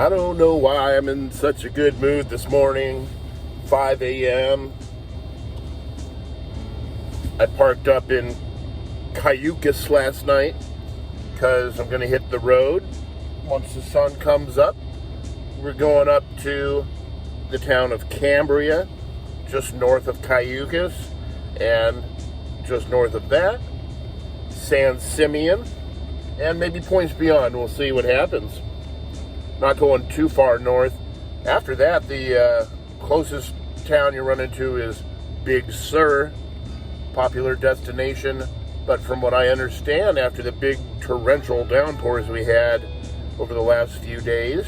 I don't know why I'm in such a good mood this morning. 5 a.m. I parked up in Cayucos last night because I'm going to hit the road once the sun comes up. We're going up to the town of Cambria, just north of Cayucos, and just north of that, San Simeon, and maybe points beyond. We'll see what happens. Not going too far north. After that, the closest town you run into is Big Sur, popular destination. But from what I understand, after the big torrential downpours we had over the last few days,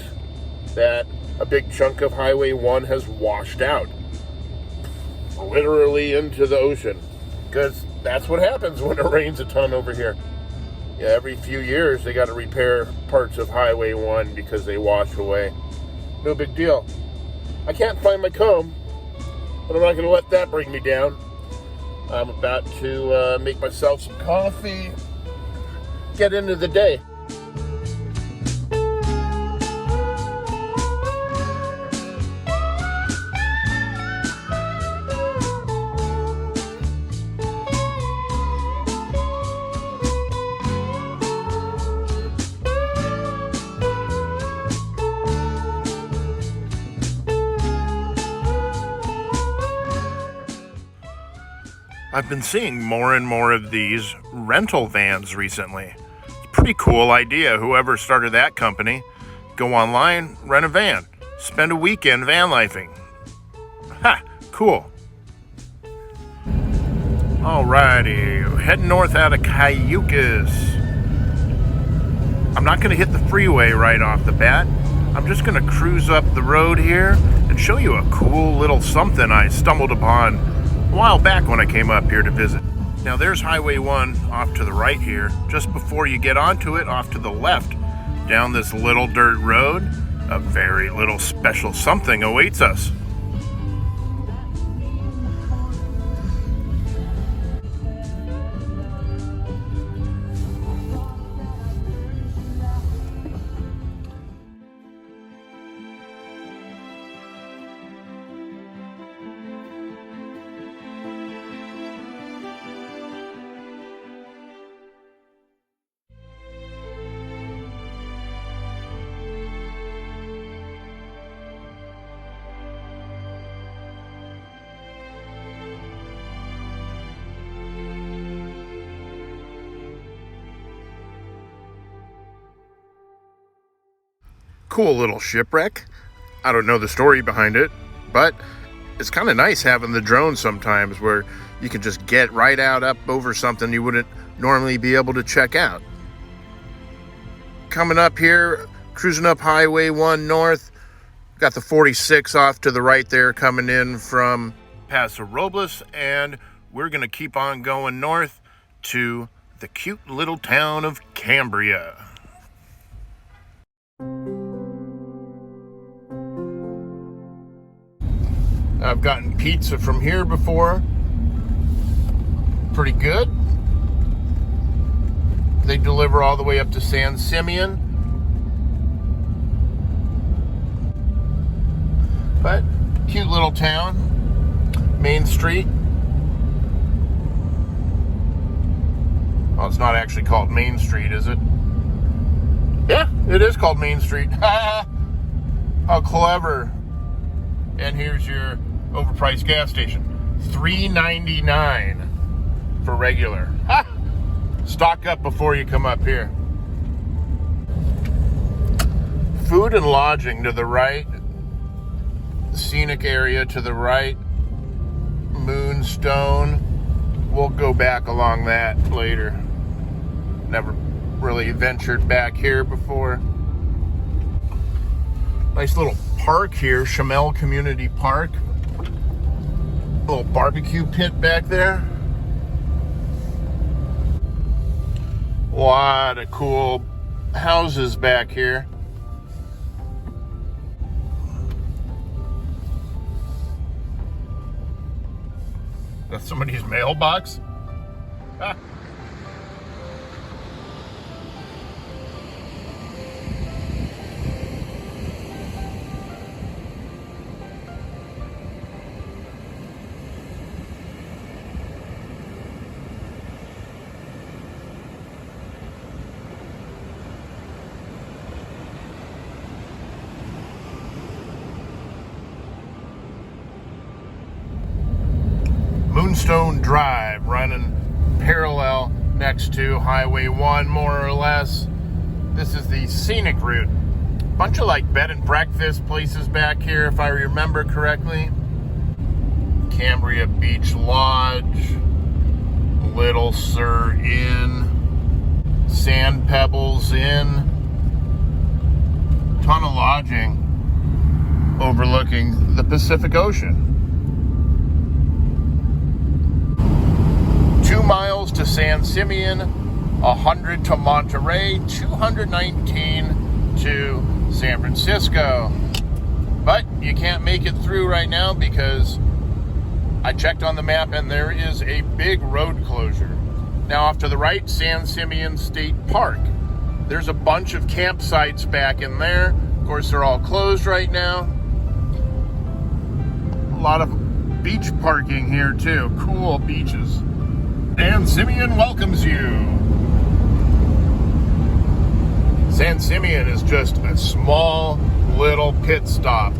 that a big chunk of Highway 1 has washed out, literally into the ocean. Because that's what happens when it rains a ton over here. Yeah, every few years they got to repair parts of Highway 1 because they wash away. No big deal. I can't find my comb, but I'm not going to let that bring me down. I'm about to make myself some coffee, get into the day. I've been seeing more and more of these rental vans recently. It's a pretty cool idea. Whoever started that company, go online, rent a van, spend a weekend vanlifing. Ha! Cool. Alrighty, heading north out of Cayucos. I'm not going to hit the freeway right off the bat. I'm just going to cruise up the road here and show you a cool little something I stumbled upon a while back when I came up here to visit. Now there's Highway 1 off to the right here. Just before you get onto it, off to the left, down this little dirt road, a very little special something awaits us. Cool little shipwreck. I don't know the story behind it, but it's kind of nice having the drone sometimes where you can just get right out up over something you wouldn't normally be able to check out. Coming up here, cruising up Highway 1 north, got the 46 off to the right there coming in from Paso Robles, and we're going to keep on going north to the cute little town of Cambria. I've gotten pizza from here before. Pretty good. They deliver all the way up to San Simeon. But cute little town. Main Street. Oh, it's not actually called Main Street, is it? Yeah, it is called Main Street. How clever. And here's your overpriced gas station. $3.99 for regular. Ha! Stock up before you come up here. Food and lodging to the right. Scenic area to the right. Moonstone. We'll go back along that later. Never really ventured back here before. Nice little park here, Chamel Community Park. Little barbecue pit back there. A lot of cool houses back here. That's somebody's mailbox. Ah. Limestone Drive, running parallel next to Highway 1, more or less. This is the scenic route. Bunch of like bed and breakfast places back here, if I remember correctly. Cambria Beach Lodge, Little Sur Inn, Sand Pebbles Inn. Ton of lodging overlooking the Pacific Ocean. 2 miles to San Simeon, 100 to Monterey, 219 to San Francisco. But you can't make it through right now because I checked on the map and there is a big road closure. Now off to the right, San Simeon State Park. There's a bunch of campsites back in there. Of course, they're all closed right now. A lot of beach parking here too. Cool beaches. San Simeon welcomes you. San Simeon is just a small little pit stop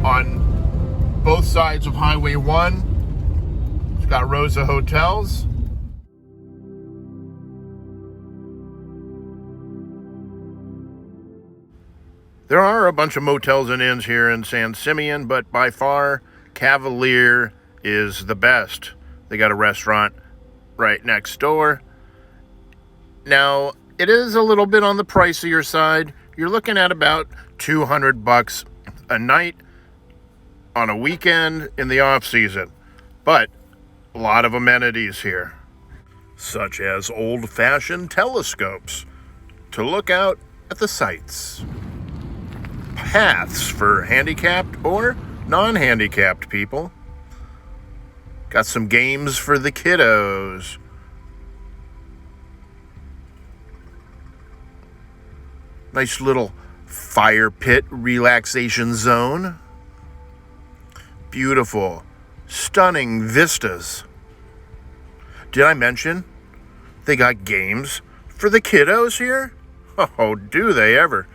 on both sides of Highway 1. It's got rows of hotels. There are a bunch of motels and inns here in San Simeon, but by far, Cavalier is the best. They got a restaurant right next door. Now, it is a little bit on the pricier side. You're looking at about $200 a night on a weekend in the off season. But a lot of amenities here, such as old-fashioned telescopes to look out at the sights. Paths for handicapped or non-handicapped people. Got some games for the kiddos. Nice little fire pit relaxation zone. Beautiful, stunning vistas. Did I mention they got games for the kiddos here? Oh, do they ever.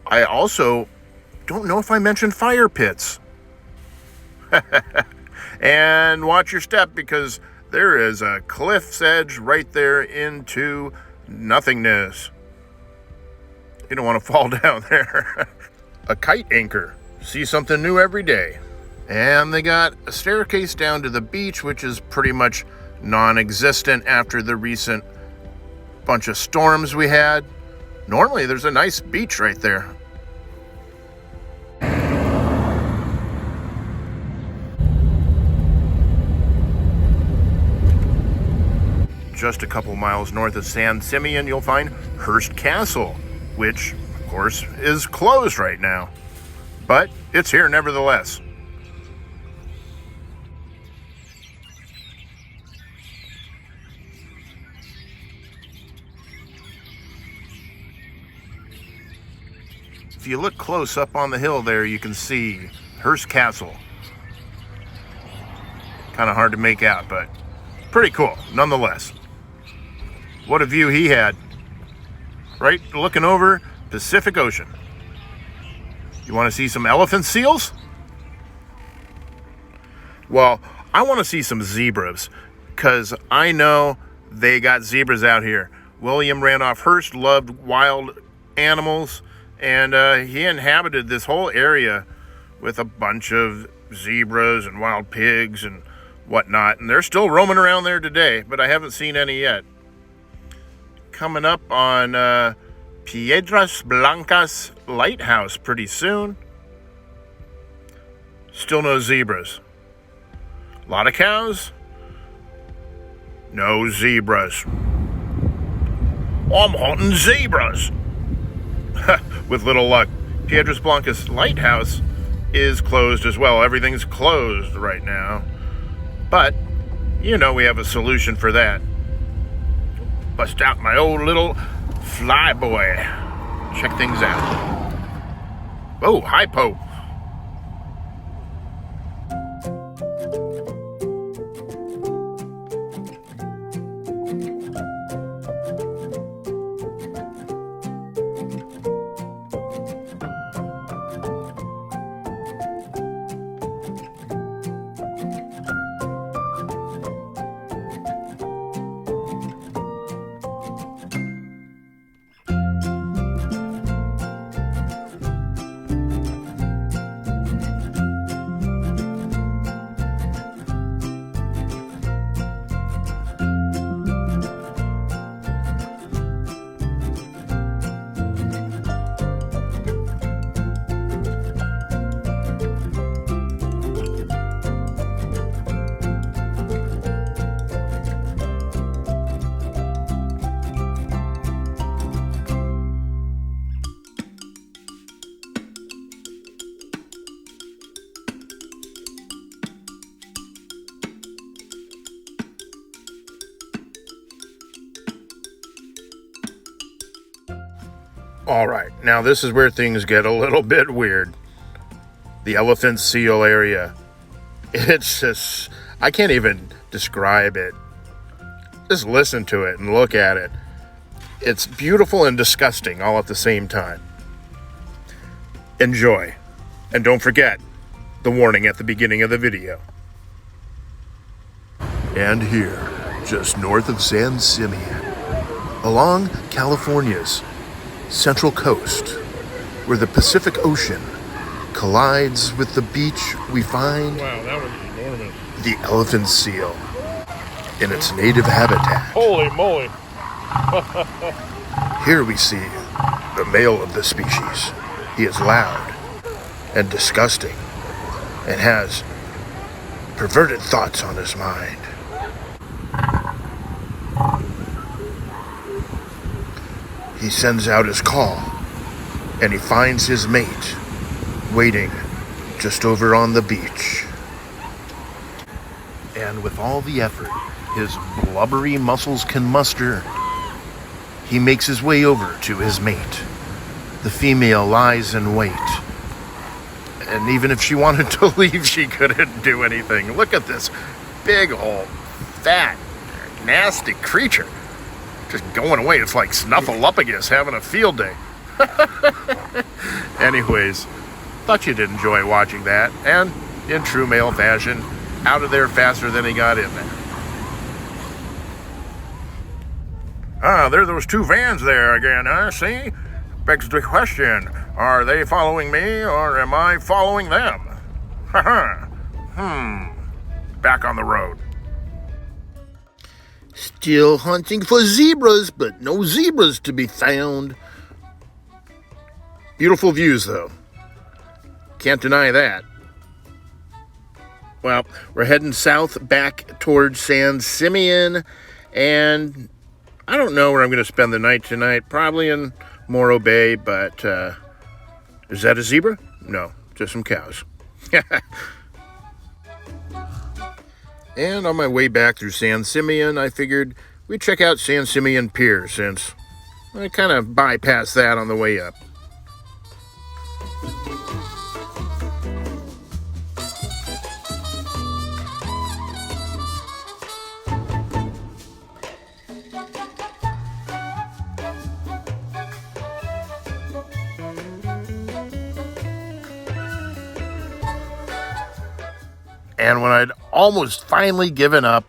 I also don't know if I mentioned fire pits. And watch your step because there is a cliff's edge right there into nothingness. You don't want to fall down there. A kite anchor. See something new every day. And they got a staircase down to the beach, which is pretty much non-existent after the recent bunch of storms we had. Normally, there's a nice beach right there. Just a couple miles north of San Simeon, you'll find Hearst Castle, which, of course, is closed right now. But it's here nevertheless. If you look close up on the hill there, you can see Hearst Castle. Kind of hard to make out, but pretty cool nonetheless. What a view he had. Right looking over Pacific Ocean. You want to see some elephant seals? Well, I want to see some zebras because I know they got zebras out here. William Randolph Hearst loved wild animals, and he inhabited this whole area with a bunch of zebras and wild pigs and whatnot, and they're still roaming around there today, but I haven't seen any yet. Coming up on PIeidras Blancos Lighthouse pretty soon. Still no zebras. A lot of cows. No zebras. I'm hunting zebras. With little luck. PIeidras Blancos Lighthouse is closed as well. Everything's closed right now. But, you know we have a solution for that. Bust out my old little flyboy. Check things out. Oh, hypo. All right, now this is where things get a little bit weird. The elephant seal area. It's just, I can't even describe it. Just listen to it and look at it. It's beautiful and disgusting all at the same time. Enjoy. And don't forget the warning at the beginning of the video. And here, just north of San Simeon, along California's central coast, where the Pacific Ocean collides with the beach, we find the elephant seal in its native habitat. Holy moly! Here we see the male of the species. He is loud and disgusting and has perverted thoughts on his mind. He sends out his call and he finds his mate waiting just over on the beach. And with all the effort his blubbery muscles can muster, he makes his way over to his mate. The female lies in wait. And even if she wanted to leave, she couldn't do anything. Look at this big old, fat, nasty creature. Just going away. It's like Snuffleupagus having a field day. Anyways, thought you'd enjoy watching that. And in true male fashion, out of there faster than he got in there. There are those two vans there again, huh? See? Begs the question, are they following me or am I following them? Back on the road. Still hunting for zebras, but no zebras to be found. Beautiful views, though. Can't deny that. Well, we're heading south back towards San Simeon, and I don't know where I'm going to spend the night tonight. Probably in Morro Bay, but is that a zebra? No, just some cows. And on my way back through San Simeon, I figured we'd check out San Simeon Pier, since I kind of bypassed that on the way up. And when I'd almost finally given up,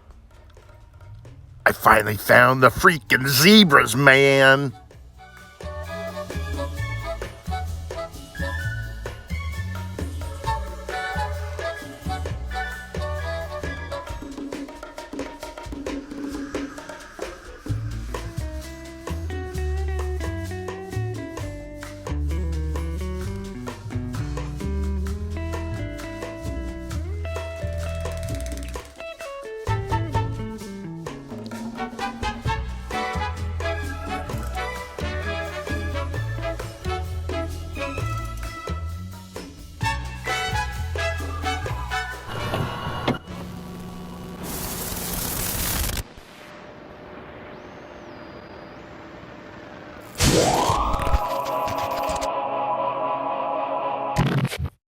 I finally found the freaking zebras, man.